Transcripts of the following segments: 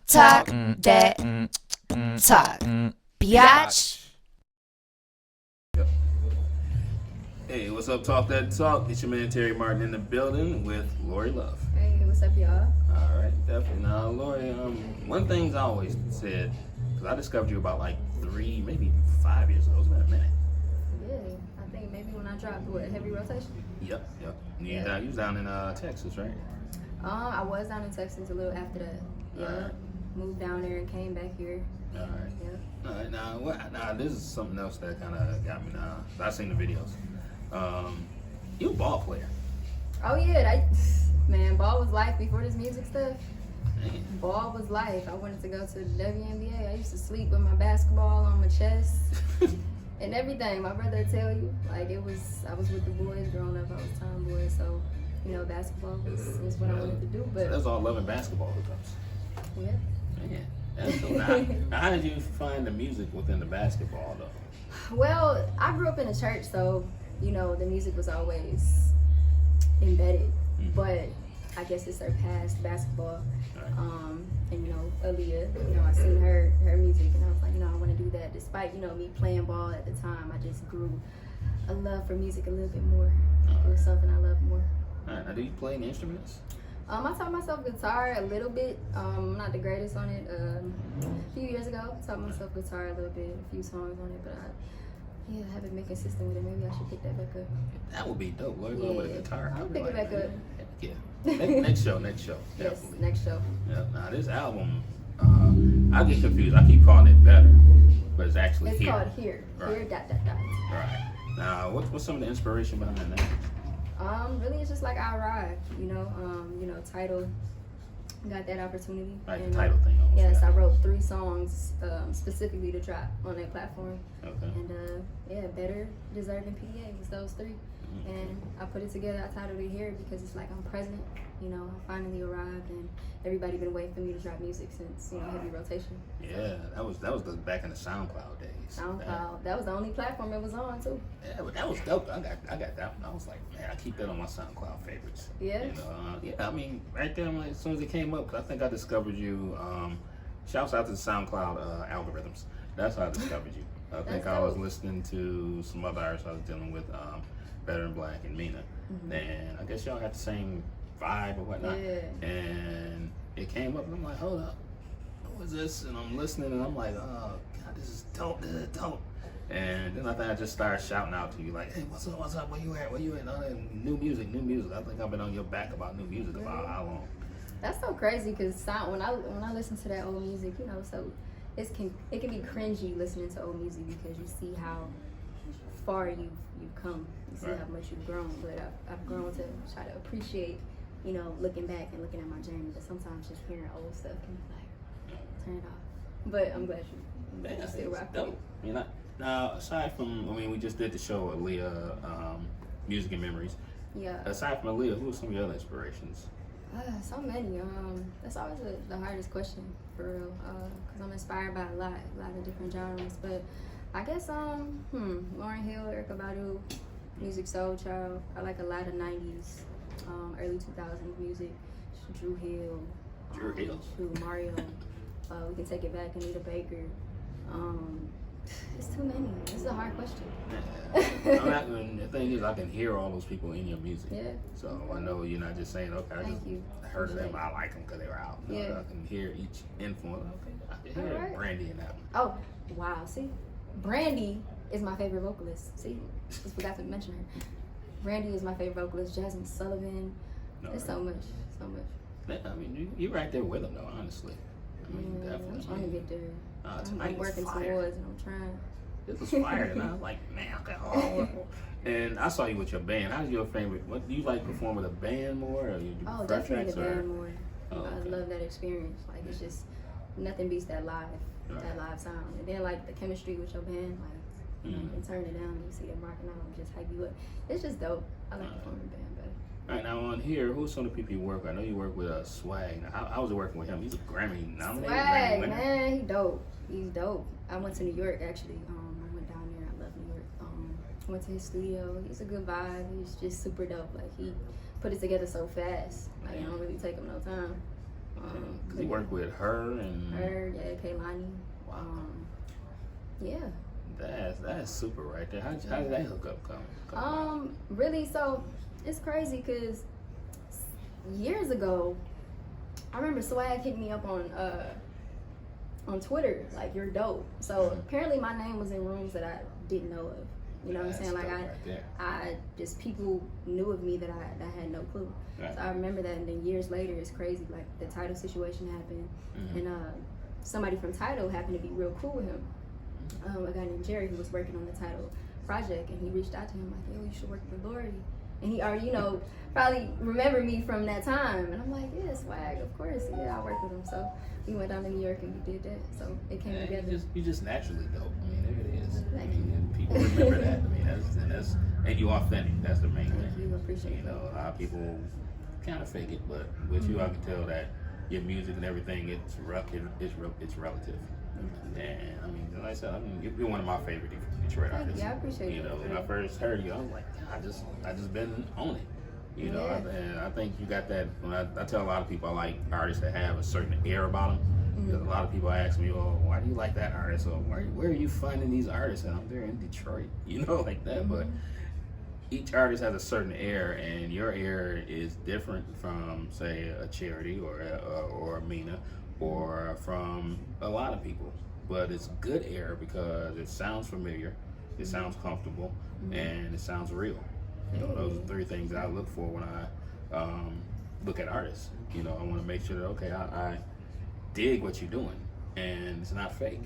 Talk that talk, biatch. Hey, what's up, Talk That Talk? It's your man Terry Martin in the building with Laurie Love. Hey, what's up, y'all? All right, definitely. Now, Laurie, one thing's I always said, because I discovered you about like 3, maybe 5 years ago. It's been a minute. Yeah, I think maybe when I dropped heavy rotation. Yep. You was down in Texas, right? I was down in Texas a little after that. Yeah, Alright. moved down there and came back here. All right. Yeah. All right. Now this is something else that kind of got me. Now I've seen the videos. You a ball player? Oh yeah, man, ball was life before this music stuff. Man. Ball was life. I wanted to go to the WNBA. I used to sleep with my basketball on my chest and everything. My brother would tell you, like I was with the boys growing up. I was tomboy, so basketball was what I wanted to do. But So that's all loving basketball hookups. yeah. Man, that's cool. Now, how did you find the music within the basketball though? Well, I grew up in a church, so the music was always embedded. But I guess it surpassed basketball. Right. And Aaliyah, I seen her music, and I was like, I want to do that. Despite me playing ball at the time, I just grew a love for music a little bit more. It was something I loved more. All right. Now, do you play any instruments? I taught myself guitar a little bit. I'm not the greatest on it. A few years ago, I taught myself guitar a little bit, a few songs on it, but I haven't been consistent with it. Maybe I should pick that back up. That would be dope. Laurie Love with a guitar. I'll I'd be pick it like, back up. Yeah. Next show. Yes, Definitely. next show. Yeah. Now this album, I get confused. I keep calling it Better, but it's actually It's Here. called Here. Right. Here, dot. Right. Now, what's some of the inspiration behind that? Really, it's just like I arrived, title, got that opportunity. Like and, the title thing. Almost, Yes, yeah. I wrote 3 songs specifically to drop on that platform. Okay. And Better, Deserving, PDA was those 3. And I put it together, I titled it Here because it's like I'm present, I finally arrived, and everybody been waiting for me to drop music since, heavy rotation. Yeah, that was the back in the SoundCloud days. SoundCloud, that was the only platform it was on too. Yeah, but that was dope. I got that one. I was like, man, I keep that on my SoundCloud favorites. Yeah. Yeah. I mean, right there, like, as soon as it came up, 'cause I think I discovered you. Shouts out to the SoundCloud algorithms. That's how I discovered you. I think I was listening to some other artists I was dealing with, Better and Black and Mina, and I guess y'all got the same vibe or whatnot. Yeah. And it came up, and I'm like, hold up, what was this? And I'm listening, and I'm like, oh God, this is dope. And then I think I just started shouting out to you like, hey, what's up, where you at? New music. I think I've been on your back about new music about how long? That's so crazy because when I listen to that old music, so it can be cringy listening to old music because you see how far you've come, you see how much you've grown. But I've grown to try to appreciate, looking back and looking at my journey. But sometimes just hearing old stuff can be like, turn it off. But I'm glad you still rock with it. Now, aside from, we just did the show Aaliyah, Music and Memories. Yeah. Aside from Aaliyah, who are some of your other inspirations? So many. That's always the hardest question for real. Cause I'm inspired by a lot of different genres. But I guess Lauryn Hill, Erykah Badu, Music Soul Child. I like a lot of '90s, early 2000s music. Drew Hill. Mario. We can take it back. Anita Baker. It's too many. This is a hard question. The thing is, I can hear all those people in your music. Yeah. So I know you're not just saying, okay, I just heard of them, I like them because they were out. No, Yeah. I can hear each influence. Okay, I can hear Alright. Brandy in that one. Oh, wow. See? Brandy is my favorite vocalist. See? Just forgot to mention her. Brandy is my favorite vocalist. Jasmine Sullivan. There's so much. You're right there with them, though, honestly. Definitely. I'm trying to get there. I'm working towards and I'm trying. It was fire, and I was like, man, and I saw you with your band. How's your favorite? What do you like perform with a band more, or you do Definitely tracks, the band more. Oh, I okay. love that experience. Like it's just nothing beats that live sound. And then like the chemistry with your band, like you turn it down and you see them rocking out and just hype you up. It's just dope. I like performing with band better. All right, now on here, who's some of the people you work with? I know you work with Swag. Now, how was it working with him? He's a Grammy nominated. Swag, Grammy winner. man, he's dope. I went to New York actually. I went down there. I love New York. went to his studio. He's a good vibe. He's just super dope. Like, he put it together so fast. Like, it don't really take him no time. He worked with her and yeah, Kaylani. Yeah. That's super right there. How did that hook up come? Really, so it's crazy because years ago, I remember Swag hit me up on Twitter, like, you're dope. So apparently my name was in rooms that I didn't know of. You know what I'm saying? Like, I just, people knew of me that I had no clue. Right. So I remember that, and then years later, it's crazy. Like, the Tidal situation happened, and somebody from Tidal happened to be real cool with him. A guy named Jerry who was working on the Tidal project, and he reached out to him like, yo, you should work with Laurie. And he already, probably remembered me from that time. And I'm like, yeah, Swag, of course. Yeah, I work with him. So we went down to New York and we did that. So it came together. You just naturally dope. I mean, there it is. Thank you. And people remember that. I mean, and you authentic. That's the main thing. Thank you. Appreciate it. A lot of people kind of fake it, but with you, I can tell that your music and everything, it's relative. And I mean, like I said, you're one of my favorite Detroit artists. Yeah, I appreciate it. When I first heard you, I was like, I just been on it. And I think you got that. When I tell a lot of people I like artists that have a certain air about them. Because a lot of people ask me, oh, why do you like that artist? Or where are you finding these artists? And I'm there in Detroit, like that. But each artist has a certain air, and your air is different from, say, a Charity or a Mina, or from a lot of people. But it's good air because it sounds familiar, it sounds comfortable, and it sounds real. Those are three things that I look for when I look at artists. I want to make sure that, okay, I dig what you're doing, and it's not fake.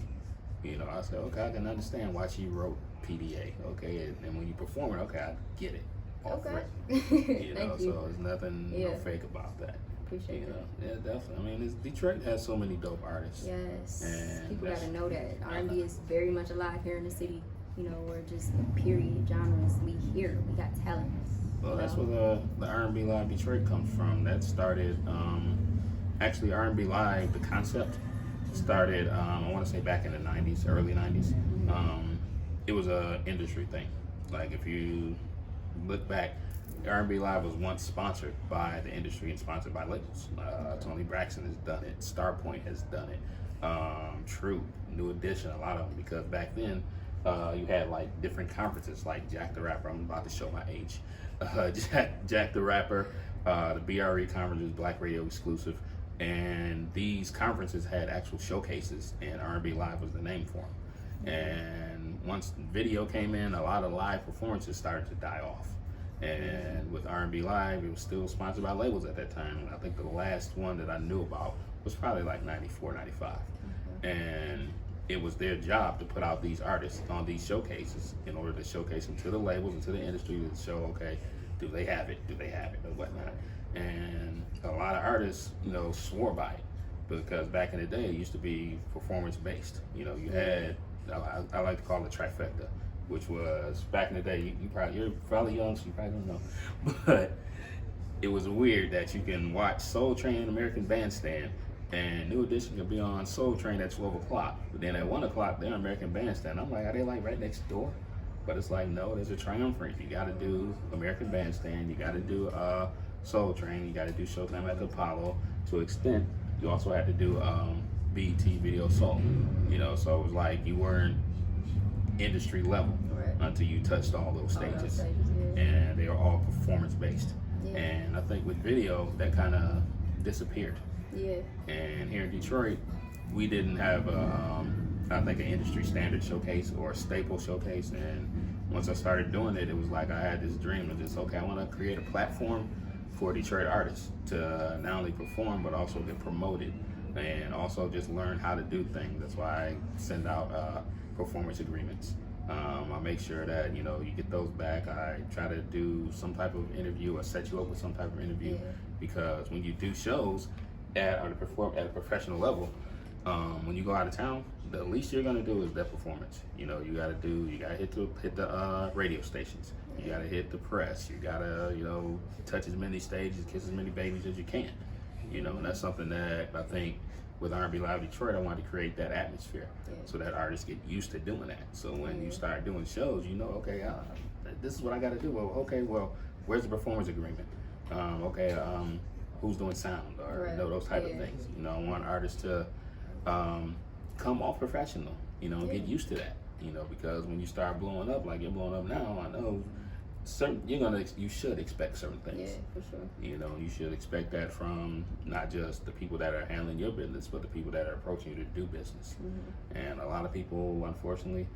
I say, okay, I can understand why she wrote PDA, okay, and when you perform it, okay, I get it. Okay. Thank you. So there's nothing fake about that. Appreciate it. Yeah, definitely. I mean, Detroit has so many dope artists. Yes. And people gotta know that R&B is very much alive here in the city. Or just period genres. We here. We got talent. Well, that's where the R&B Live Detroit comes from. That started, actually R&B Live, the concept started, I want to say back in the 90s, early 90s. It was a industry thing. Like, if you look back, R&B Live was once sponsored by the industry and sponsored by labels. Tony Braxton has done it. Starpoint has done it. True, New Edition, a lot of them, because back then you had like different conferences, like Jack the Rapper. I'm about to show my age. Jack the Rapper, the BRE conferences, Black Radio Exclusive, and these conferences had actual showcases, and R&B Live was the name for them. And once video came in, a lot of live performances started to die off. And with R&B Live, it was still sponsored by labels at that time. And I think the last one that I knew about was probably like 94, 95. And it was their job to put out these artists on these showcases in order to showcase them to the labels and to the industry to show, okay, do they have it, and whatnot. And a lot of artists, swore by it, because back in the day, it used to be performance-based. You had, I like to call it trifecta, which was, back in the day, you're probably young, so you probably don't know, but it was weird that you can watch Soul Train American Bandstand, and New Edition could be on Soul Train at 12 o'clock, but then at 1 o'clock, they're on American Bandstand. I'm like, are they like right next door? But it's like, no, there's a triumvirate. You gotta do American Bandstand, you gotta do Soul Train, you gotta do Showtime at the Apollo. To an extent, you also had to do BET Video Soul. So it was like you weren't industry level until you touched all those stages. And they were all performance based. And I think with video, that kind of disappeared. And here in Detroit, we didn't have I think an industry standard showcase or a staple showcase. And once I started doing it, it was like I had this dream of just, okay, I want to create a platform for Detroit artists to not only perform but also get promoted and also just learn how to do things. That's why I send out performance agreements. I make sure that you get those back. I try to do some type of interview or set you up with some type of interview, because when you do shows at a professional level, when you go out of town, the least you're gonna do is that performance. You gotta hit the radio stations. You gotta hit the press. You gotta touch as many stages, kiss as many babies as you can. And that's something that I think with R&B Live Detroit, I wanted to create that atmosphere so that artists get used to doing that. So when you start doing shows, okay, this is what I got to do. Well, okay, well, where's the performance agreement? Who's doing sound or those type of things. You know, I want artists to come off professional. You know, get used to that. You know, because when you start blowing up like you're blowing up now, I know you should expect certain things. Yeah, for sure. You know, you should expect that from not just the people that are handling your business, but the people that are approaching you to do business. And a lot of people, unfortunately,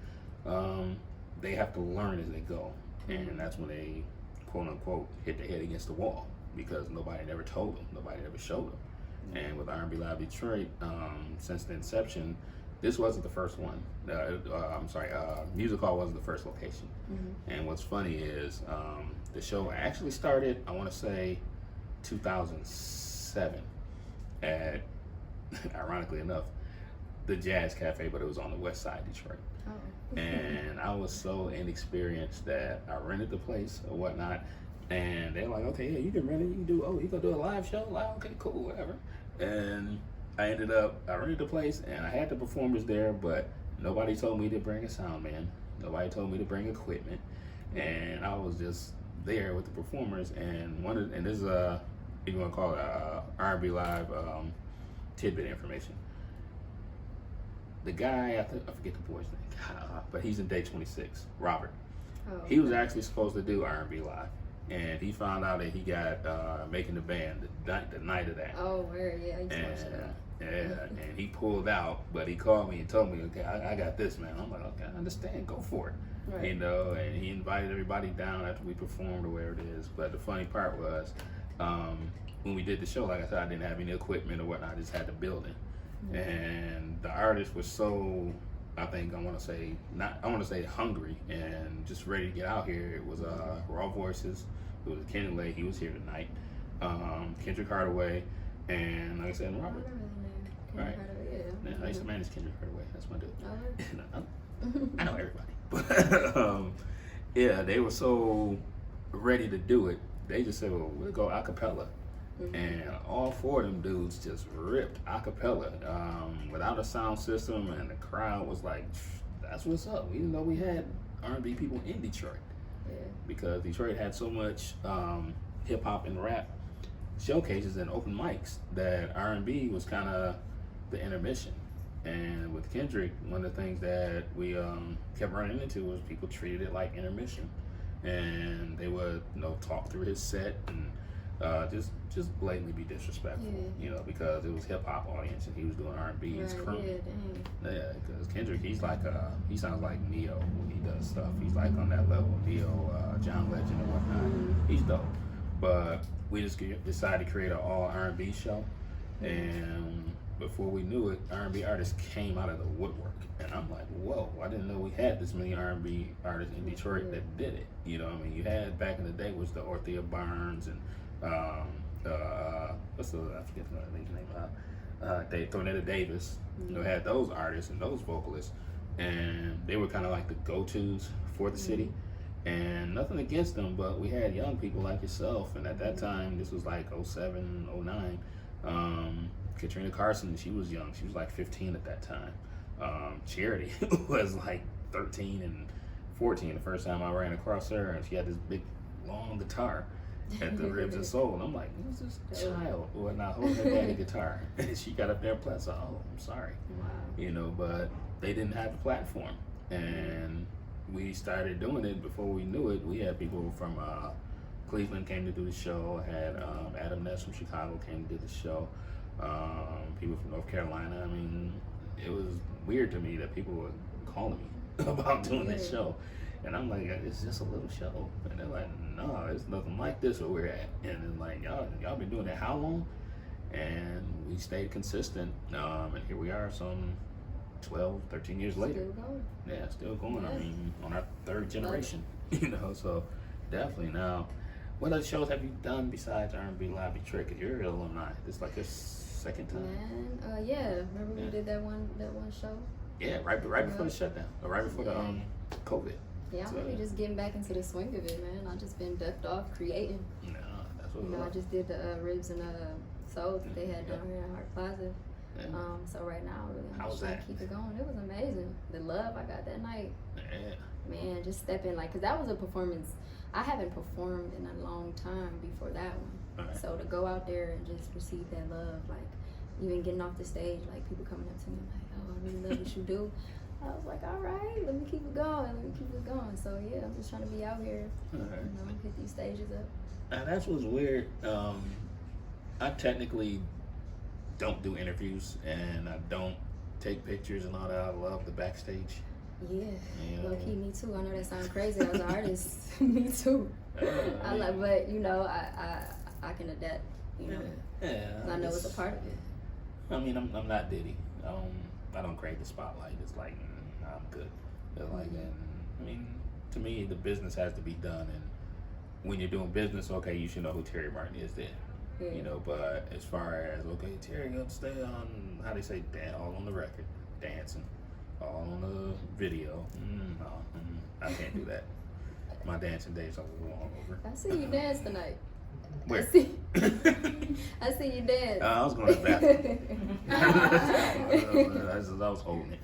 they have to learn as they go, and that's when they, quote unquote, hit their head against the wall because nobody never told them, nobody ever showed them. And with R&B Live Detroit, since the inception, this wasn't the first one. Music Hall wasn't the first location. And what's funny is the show actually started, I want to say, 2007 at, ironically enough, the Jazz Cafe, but it was on the west side of Detroit. And I was so inexperienced that I rented the place or whatnot, and they're like, okay, yeah, you can rent it, you can do a live show? Like, okay, cool, whatever. And I rented the place, and I had the performers there, but nobody told me to bring a sound man. Nobody told me to bring equipment, and I was just there with the performers. And this is if you want to call it R&B Live tidbit information. The guy, I forget the boy's name, but he's in Day 26, Robert. He was actually supposed to do R&B Live, and he found out that he got making the band the night of that. Oh, where? Yeah, and he pulled out, but he called me and told me, okay, I got this, man. I'm like, okay, I understand, go for it. Right. You know, and he invited everybody down after we performed or wherever it is. But the funny part was, when we did the show, like I said, I didn't have any equipment or whatnot, I just had the building. And the artist was so, I want to say hungry and just ready to get out here. It was Raw Voices, it was Kenny Lay, he was here tonight, Kendrick Hardaway, and like I said, Robert. Right. Yeah, I used to manage Kendrick Hardaway, that's my dude. I know everybody. But yeah, they were so ready to do it, they just said, well, we'll go a cappella. And all four of them dudes just ripped a cappella without a sound system, and the crowd was like, that's what's up. We didn't know we had R&B people in Detroit. Because Detroit had so much hip hop and rap showcases and open mics that R&B was kind of the intermission. And with Kendrick, one of the things that we kept running into was people treated it like intermission, and they would talk through his set and just blatantly be disrespectful, because it was hip hop audience and he was doing R&B. It's crummy. Yeah, because Kendrick, he sounds like Neo when he does stuff. He's like on that level, Neo, John Legend and whatnot. He's dope. But we just decided to create an all R&B show, and before we knew it, R&B artists came out of the woodwork, and I'm like, whoa! I didn't know we had this many R&B artists in Detroit that did it. You had back in the day was the Orthea Barnes and I forget the lady's name. Thornetta Davis. Had those artists and those vocalists, and they were kind of like the go-tos for the city. And nothing against them, but we had young people like yourself, and at that time, this was like 07, 09. Katrina Carson, she was young. She was like 15 at that time. Charity was like 13 and 14 the first time I ran across her, and she had this big, long guitar at the Ribs and Soul. And I'm like, who's this child? Well, not holding her daddy guitar. And she got up there and played, so, I'm sorry. Wow. But they didn't have the platform. And we started doing it. Before we knew it, we had people from Cleveland came to do the show, had Adam Ness from Chicago came to do the show, people from North Carolina. I mean, it was weird to me that people were calling me about doing this show. And I'm like, it's just a little show. And they're like, no, it's nothing like this where we're at. And then like, y'all been doing that how long? And we stayed consistent. And here we are some 12, 13 years later. Still going. Yeah, still going. I mean, on our third generation, so definitely. Now, what other shows have you done besides R&B Live Detroit? Because you're an alumni. This is like your second time. Man, remember we did that one show? Yeah, right before the shutdown, or right before the COVID. Yeah, I'm really just getting back into the swing of it, man. I've just been ducked off creating. No, that's what I just did the Ribs and Soul that they had down here at Hart Plaza. Yeah. So right now, really, I'm just trying to keep it going. It was amazing. The love I got that night. Yeah. man, just stepping like, cause that was a performance. I haven't performed in a long time before that one. Right. So to go out there and just receive that love, like even getting off the stage, like people coming up to me like, oh, I really love what you do. I was like, all right, let me keep it going. So yeah, I'm just trying to be out here, Right. you know, hit these stages up. And that's what's weird. I technically don't do interviews and I don't take pictures and all that. I love the backstage. Yeah, Yeah. low key, me too. I know that sounds crazy as an artist. Me too. I like, but you know, I can adapt. You know, Yeah. I know it's a part of it. I mean, I'm not Diddy. I don't crave the spotlight. It's like I'm good. It's like, and I mean, to me, the business has to be done. And when you're doing business, okay, you should know who Terry Martin is then. Yeah. You know, but as far as okay, Terry gonna stay on how they say all on the record, dancing, all on the video. No, I can't do that. My dancing days are long over. I see you dance tonight. Where? I see you dance. I was going to the bathroom. I was holding it,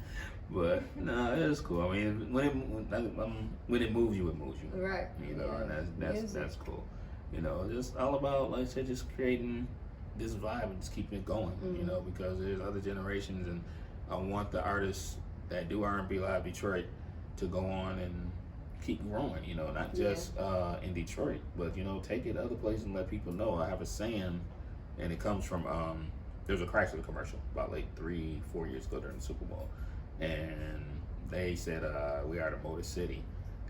but no, it's cool. I mean, when it moves you, it moves you. Right. You know, Yeah. and that's cool. You know, just all about, like I said, just creating this vibe and just keeping it going. You know, because there's other generations, and I want the artists that do R&B Live Detroit to go on and keep growing. You know, not just in Detroit, but you know, take it other places and let people know. I have a saying, and it comes from there's a Chrysler commercial about like 3-4 years ago during the Super Bowl, and they said we are the Motor City,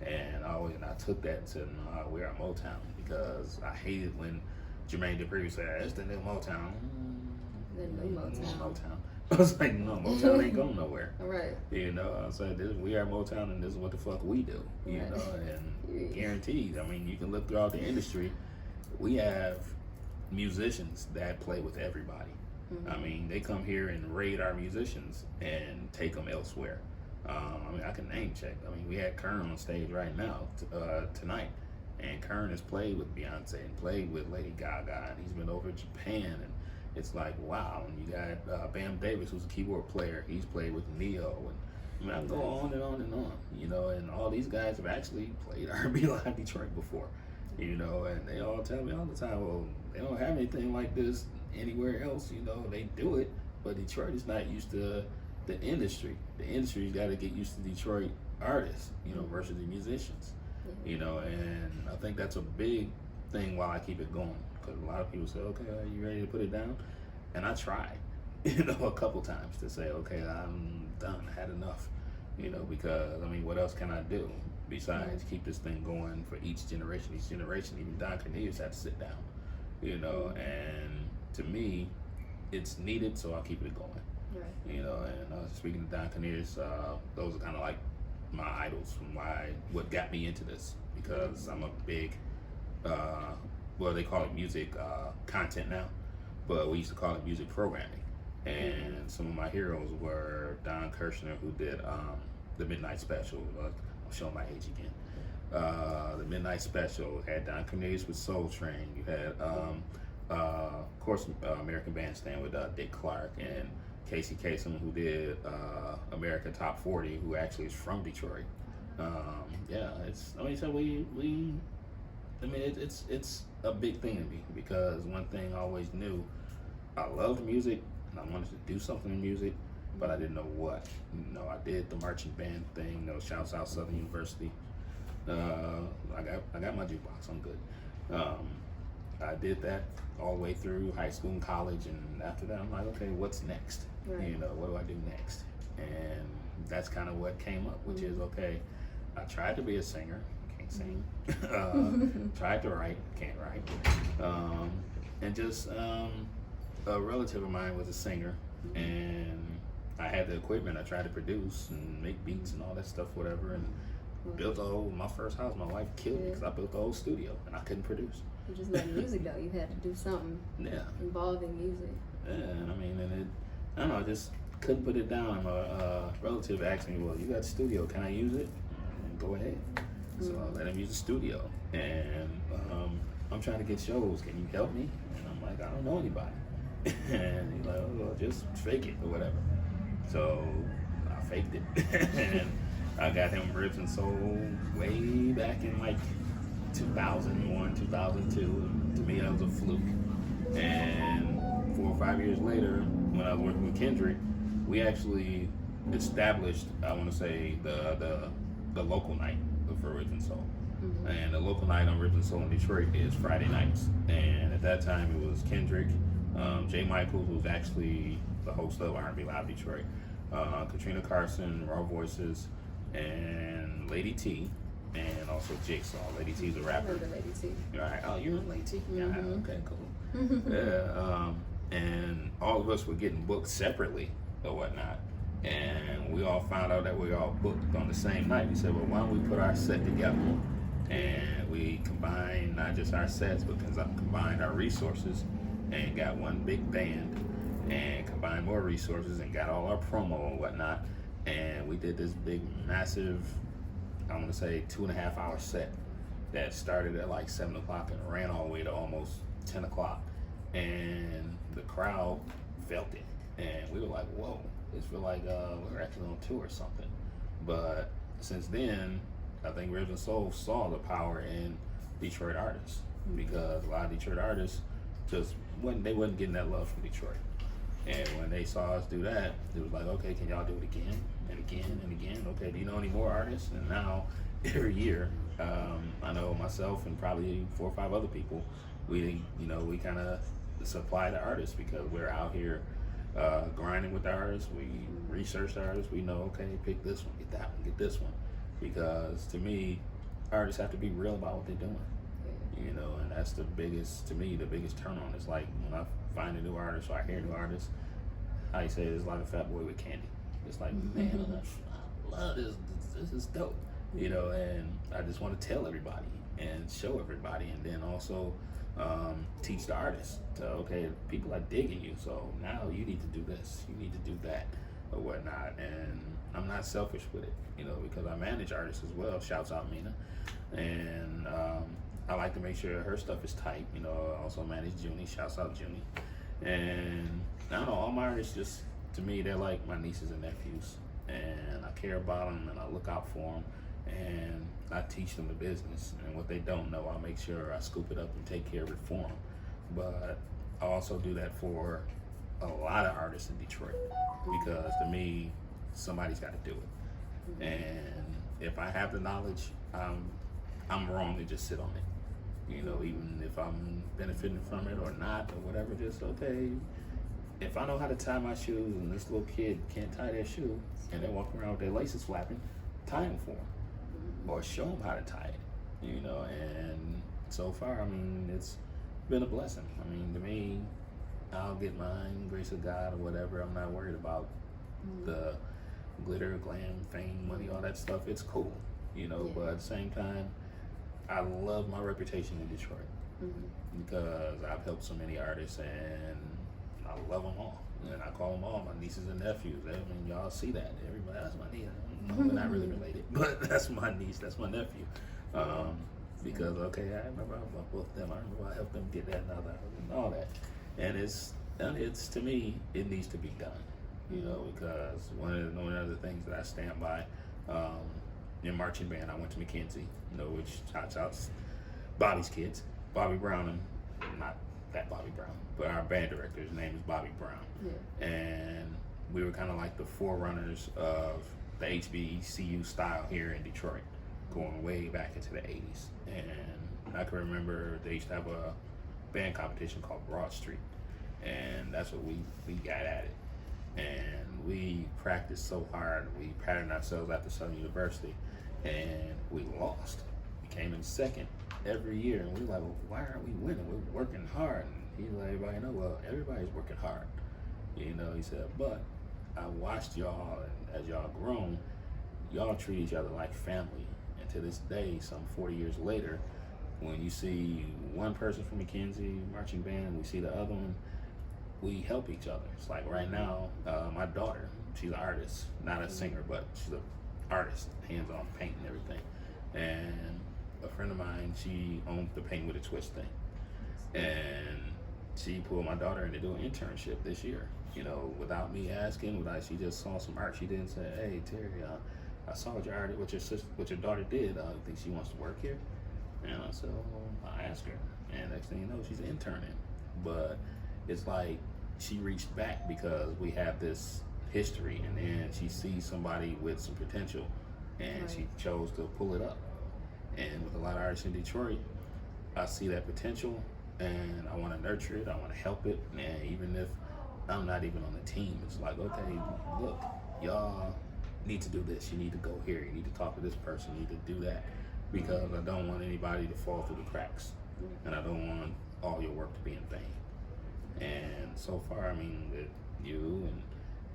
and I took that and said we are Motown, because I hated when Jermaine Dupri said it's the new Motown. The new Motown. I was like, no, Motown ain't going nowhere. Right. You know, I said, we are Motown, and this is what the fuck we do. You Right. know, and guaranteed. I mean, you can look throughout the industry. We have musicians that play with everybody. I mean, they come here and raid our musicians and take them elsewhere. I mean, I can name check. I mean, we had Kern on stage right now tonight, and Kern has played with Beyonce and played with Lady Gaga, and he's been over to Japan, and it's like, wow. And you got Bam Davis, who's a keyboard player. He's played with Neo, and I mean, I go on and on and on. You know, and all these guys have actually played R&B Live Detroit before. You know, and they all tell me all the time, well, they don't have anything like this anywhere else. You know, they do it, but Detroit is not used to the industry. The industry's got to get used to Detroit artists, you know, versus the musicians. You know, and I think that's a big thing while I keep it going, because a lot of people say, okay, are you ready to put it down? And I try, you know, a couple times to say, okay, I'm done, I had enough, you know, because I mean, what else can I do besides keep this thing going for each generation? Each generation, even Don Cornelius had to sit down, you know, and to me, it's needed, so I'll keep it going. Right. You know, and speaking to Don Cornelius, those are kind of like my idols from what got me into this, because I'm a big, well, they call it music content now, but we used to call it music programming. And some of my heroes were Don Kirshner, who did the Midnight Special. I'm showing my age again. The Midnight Special had Don Cornelius with Soul Train. You had, of course, American Bandstand with Dick Clark, and Casey Kasem, who did American Top 40, who actually is from Detroit. Yeah, it's. I mean, so it's a big thing to me, because one thing I always knew, I loved music and I wanted to do something in music, but I didn't know what. You know, I did the marching band thing. You know, shouts out Southern University. I got my jukebox. I'm good. I did that all the way through high school and college, and after that, I'm like, okay, what's next? Right. You know, what do I do next? And that's kind of what came up, which is, okay, I tried to be a singer, can't sing. Tried to write, can't write. And just a relative of mine was a singer, and I had the equipment. I tried to produce and make beats and all that stuff, whatever, and built my first house. My wife killed me because I built the whole studio and I couldn't produce. You just love music though. You had to do something involving music. Yeah, and I mean, I don't know, I just couldn't put it down. A relative asked me, well, you got a studio, can I use it? And go ahead. So I let him use the studio. And I'm trying to get shows, can you help me? And I'm like, I don't know anybody. And he's like, oh, well, just fake it or whatever. So I faked it. And I got him Ribs and Soul way back in like 2001, 2002. To me, that was a fluke. And 4 or 5 years later, when I was working with Kendrick, we actually established, I want to say, the local night for Ribs and Soul. And the local night on Ribs and Soul in Detroit is Friday nights. And at that time, it was Kendrick, Jay Michaels, who was actually the host of R&B Live Detroit, Katrina Carson, Raw Voices, and Lady T, and also Jigsaw. Lady T's a rapper. I remember Lady T. Right. Oh, you're in Lady T? Yeah. Okay, cool. Yeah. And all of us were getting booked separately or whatnot. And we all found out that we were all booked on the same night. We said, well, why don't we put our set together? And we combined not just our sets, but combined our resources and got one big band and combined more resources and got all our promo and whatnot. And we did this big, massive, I'm going to say 2.5 hour set that started at like 7 o'clock and ran all the way to almost 10 o'clock. And the crowd felt it. And we were like, whoa, this feel like we're actually on tour or something. But since then, I think Ribs and Soul saw the power in Detroit artists, because a lot of Detroit artists they wasn't getting that love from Detroit. And when they saw us do that, it was like, okay, can y'all do it again and again and again? Okay, do you know any more artists? And now every year, I know myself and probably 4 or 5 other people, we kind of supply the artists because we're out here grinding with the artists. We research the artists. We know, okay, pick this one, get that one, get this one. Because to me, artists have to be real about what they're doing. And that's the biggest turn on. It's like when I find a new artist or I hear a new artist, how you say it, it's like a fat boy with candy. It's like, man, I love this. This is dope. And I just want to tell everybody and show everybody, and then also teach the artists to, okay, people are digging you, so now you need to do this, you need to do that, or whatnot. And I'm not selfish with it, because I manage artists as well. Shouts out Mina. And I like to make sure her stuff is tight. I also manage Junie. Shouts out Junie. And I don't know, all my artists just, to me, they're like my nieces and nephews. And I care about them and I look out for them. And I teach them the business. And what they don't know, I make sure I scoop it up and take care of it for them. But I also do that for a lot of artists in Detroit, because to me, somebody's got to do it. And if I have the knowledge, I'm wrong to just sit on it. Even if I'm benefiting from it or not or whatever, just, okay, if I know how to tie my shoes and this little kid can't tie their shoe and they walk around with their laces flapping, tie them for them or show them how to tie it, and so far, it's been a blessing. To me, I'll get mine, grace of God or whatever. I'm not worried about the glitter, glam, fame, money, all that stuff. It's cool, but at the same time, I love my reputation in Detroit because I've helped so many artists and I love them all. And I call them all my nieces and nephews. Y'all see that. Everybody, that's my niece. We're not really related, but that's my niece, that's my nephew. Because, okay, I remember I worked with them. I remember I helped them get that and all that. And it's to me, it needs to be done. Because one of the things that I stand by, in marching band, I went to McKenzie, which shouts Bobby's kids, Bobby Brown, and not that Bobby Brown, but our band director, his name is Bobby Brown. Yeah. And we were kind of like the forerunners of the HBCU style here in Detroit, going way back into the 80s. And I can remember they used to have a band competition called Broad Street, and that's what we got at it. And we practiced so hard. We patterned ourselves after Southern University, and we lost. We came in second every year, and we were like, well, why aren't we winning? We're working hard. And he let everybody know, well, everybody's working hard. He said, but I watched y'all, and as y'all grown, y'all treat each other like family. And to this day, some 40 years later, when you see one person from McKenzie marching band, we see the other one, we help each other. It's like right now, my daughter, she's an artist, not a singer, but she's an artist, hands-on paint and everything. And a friend of mine, she owns the Paint with a Twist thing. And she pulled my daughter in to do an internship this year, without me asking, she just saw some art. She didn't say, hey, Terry, I saw what your daughter did. I think she wants to work here. And so I asked her, and next thing you know, she's interning. But it's like she reached back because we have this history, and then she sees somebody with some potential, and she chose to pull it up. And with a lot of artists in Detroit, I see that potential, and I want to nurture it. I want to help it, and even if I'm not even on the team, it's like, okay, look, y'all need to do this. You need to go here. You need to talk to this person. You need to do that, because I don't want anybody to fall through the cracks, and I don't want all your work to be in vain. And so far, I mean, with you and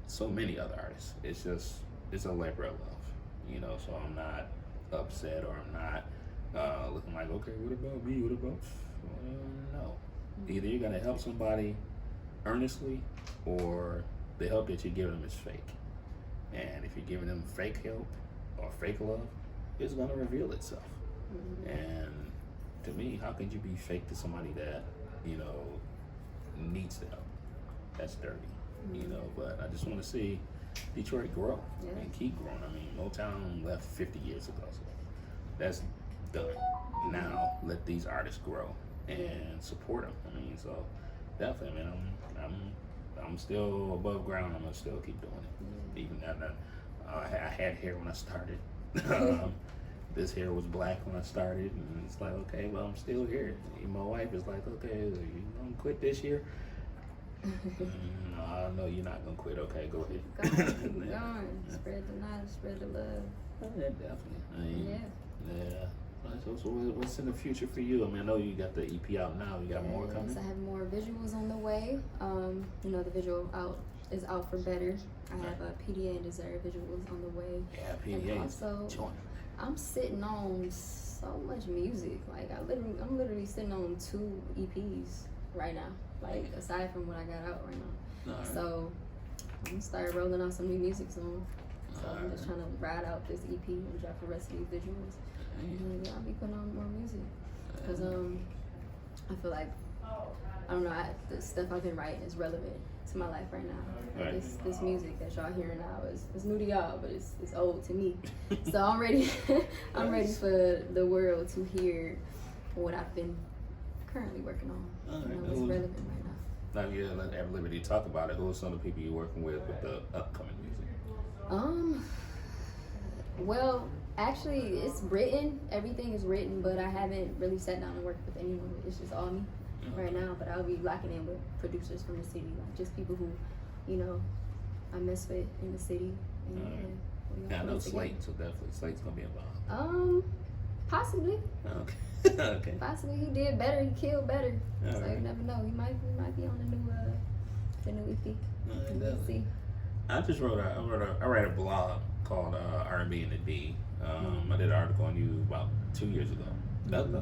so many other artists, it's a labor of love, so I'm not upset, or I'm not looking like, okay, what about me? What about, no. Either you're going to help somebody earnestly, or the help that you're giving them is fake. And if you're giving them fake help or fake love, it's going to reveal itself. And to me, how could you be fake to somebody that, needs the help? That's dirty, but I just want to see Detroit grow and keep growing. I mean, Motown left 50 years ago, so that's done. Now let these artists grow and support them. I mean, so definitely, man, I'm still above ground. I'm gonna still keep doing it. Even that I had hair when I started. This hair was black when I started, and it's like, okay, well, I'm still here. And my wife is like, okay, you gonna quit this year? No, no, you're not gonna quit. Okay, go ahead. Keep going. Spread the knowledge, spread the love. Yeah, definitely. I mean, yeah. So what's in the future for you? I mean, I know you got the EP out now. You got more coming? I have more visuals on the way. The visual is out for Better. I have a PDA and Desire visuals on the way. Yeah, PDA. And also, I'm sitting on so much music. Like I'm literally sitting on 2 EPs right now. Like aside from what I got out right now. Right. So I'm gonna start rolling out some new music soon. So I'm just trying to ride out this EP and drop the rest of these visuals. And I'll be putting on more music. Because I feel like, I don't know, the stuff I've been writing is relevant to my life right now. Right. This music that y'all hearing now is new to y'all, but it's old to me. So I'm ready. I'm ready for the world to hear what I've been currently working on. It's relevant right now. Now you have liberty to talk about it. Who are some of the people you're working with the upcoming music? Well, actually, it's written. Everything is written, but I haven't really sat down and worked with anyone. It's just all me right now. But I'll be locking in with producers from the city, like just people who, I mess with in the city. And I know Slate, so definitely Slate's gonna be involved. Possibly. Okay. Okay. Possibly he did better. He killed better. All so right. you never know. He might be on the new EP. We'll see. I just wrote a blog called R&B and the D. I did an article on you about 2 years ago.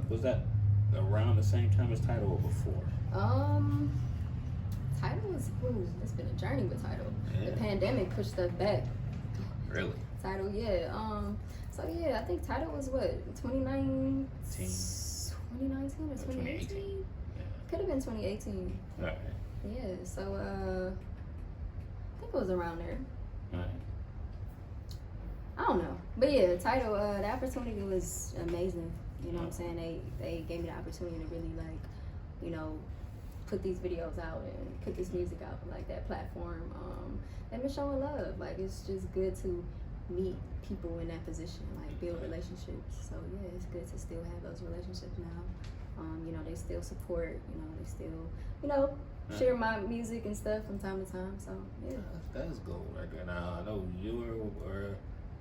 Was that around the same time as Tidal or before? Tidal was it's been a journey with Tidal. Yeah. The pandemic pushed stuff back. Really? Tidal, yeah. I think Tidal was what, 2019 or 2018? Yeah. Could have been 2018. All right. Yeah, so I think it was around there. All right. I don't know. But yeah, Tidal, the opportunity was amazing. You know what I'm saying? They gave me the opportunity to really put these videos out and put this music out, like that platform. They've been showing love. Like it's just good to meet people in that position, like build relationships. So yeah, it's good to still have those relationships now. They still support, they still, share my music and stuff from time to time. So yeah. That's gold right there. Now I know you were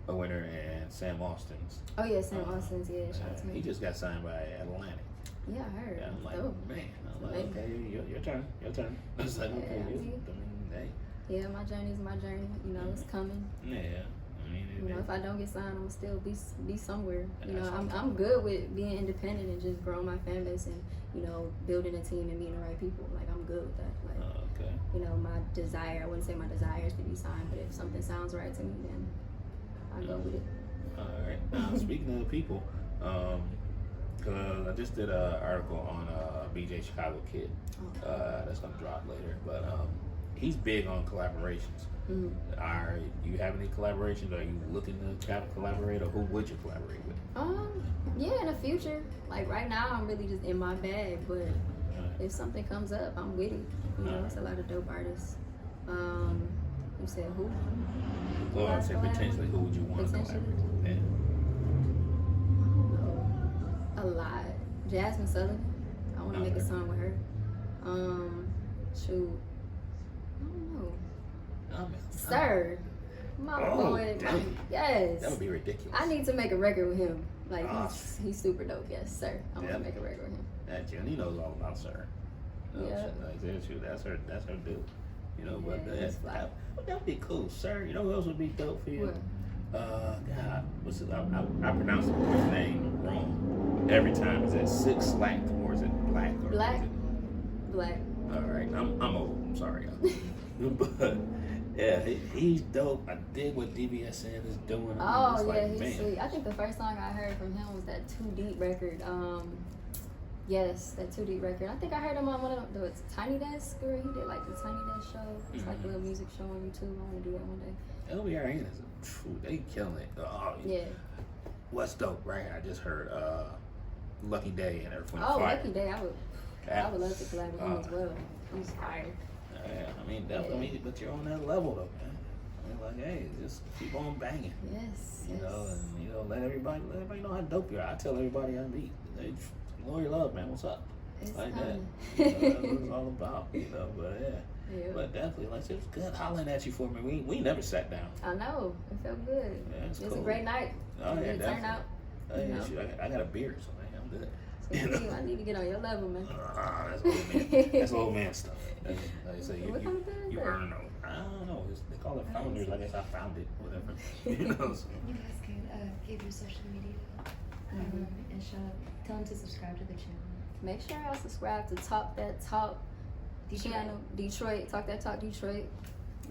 a winner in Sam Austin's. Oh yeah, Sam Austin's, yeah, shout out to He me. just got signed by Atlantic. Yeah, I heard. Yeah, I'm like, dope. man. I'm like, okay, your turn. I was like, okay, hey. Yeah, my journey is my journey. It's coming. Yeah. I mean, If I don't get signed, I'm gonna still be somewhere. That's I'm good with being independent and just growing my fan base and building a team and meeting the right people. Like I'm good with that. Like okay. My desire. I wouldn't say my desire is to be signed, but if something sounds right to me, then I go with it. All right. Now speaking of people, cause I just did an article on BJ Chicago Kid. That's gonna drop later, but he's big on collaborations. Mm. Do you have any collaborations? Are you looking to collaborate, or who would you collaborate with? Yeah, in the future. Like right now, I'm really just in my bag, but if something comes up, I'm with it. You know, it's a lot of dope artists. You said who? Well, I said potentially, who would you want to collaborate with? Yeah. I don't know. A lot. Jasmine Sullivan. I want to make a song with her. Shoot. I don't know. Sir. My boy. Yes. That would be ridiculous. I need to make a record with him. Like, he's super dope. Yes, sir. I want to make a record with him. That Jenny knows all about Sir. Yeah. That's her dude. You know, but that would be cool, Sir. You know who else would be dope for you? What? God, what's it? I pronounce his name wrong every time. Is it Six Slack or is it Black? Or Black. Is it... Black. All right, I'm old. I'm sorry, but yeah, he's dope. I dig what DBSN is doing. Oh yeah, he's sweet. I think the first song I heard from him was that Too Deep record. Yes, that Too Deep record. I think I heard him on one of the Tiny Desk, where he did like the Tiny Desk show. It's like a little music show on YouTube. I want to do that one day. LBRN is true. They killing it. Yeah. What's dope, right? I just heard Lucky Day and everything. Oh, Lucky Day. I would love to collab with him as well. He's fired. Yeah, I mean, definitely, but you're on that level though, man. I mean, like, hey, just keep on banging. Yes. You know, and let everybody know how dope you are. I tell everybody I meet, Laurie Love, man, what's up? It's like fun. that. You know, that's what it's all about, you know. But yeah. But definitely, like, it was good hollering at you for me. We never sat down. I know. It felt good. Yeah, it was cool. a great night. Oh yeah, Good turnout. Oh yeah, shoot, I got a beard, so man, I'm good. I need to get on your level, man. That's old man. That's old man stuff. Like I say, you earn them. I don't know. They call it founders. I guess I found it. Whatever. You know. So. You guys could give your social media and tell them to subscribe to the channel. Make sure y'all subscribe to Talk That Talk channel, Detroit. Talk That Talk Detroit.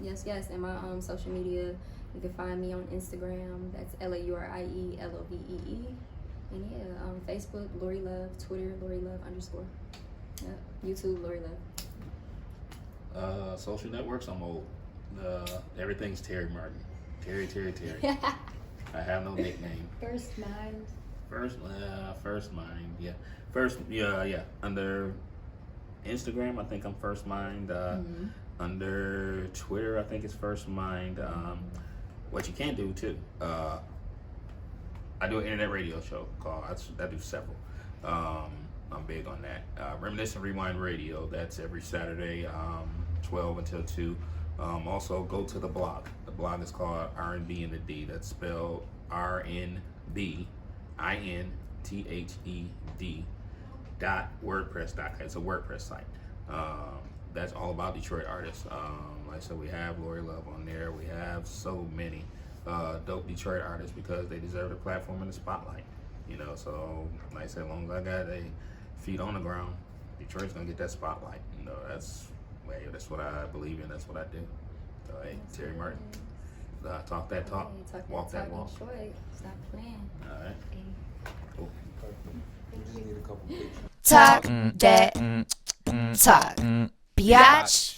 Yes. And my social media. You can find me on Instagram. That's LaurieLovee. And yeah, Facebook, Laurie Love, Twitter, Laurie Love _ Yep. YouTube, Laurie Love. Social networks, I'm old. Everything's Terry Martin. Terry. I have no nickname. First Mind. First Mind, yeah. Yeah. Under Instagram, I think I'm First Mind. Under Twitter, I think it's First Mind. What you can do too. I do an internet radio show called, I do several. I'm big on that. Reminiscent Rewind Radio, that's every Saturday, 12 until 2. Also, go to the blog. The blog is called R&B and the D. That's spelled RNBINTHED.wordpress.com. It's a WordPress site. That's all about Detroit artists. Like I said, we have Laurie Love on there. We have so many dope Detroit artists because they deserve the platform and the spotlight. You know, so like I said, as long as I got a feet on the ground, Detroit's gonna get that spotlight. You know, that's what I believe in. That's what I do. So hey, Terry Martin, talk that talk, walk that walk. Detroit. Stop playing. All right. Cool. We just need a couple pictures. Talk that talk. Biatch.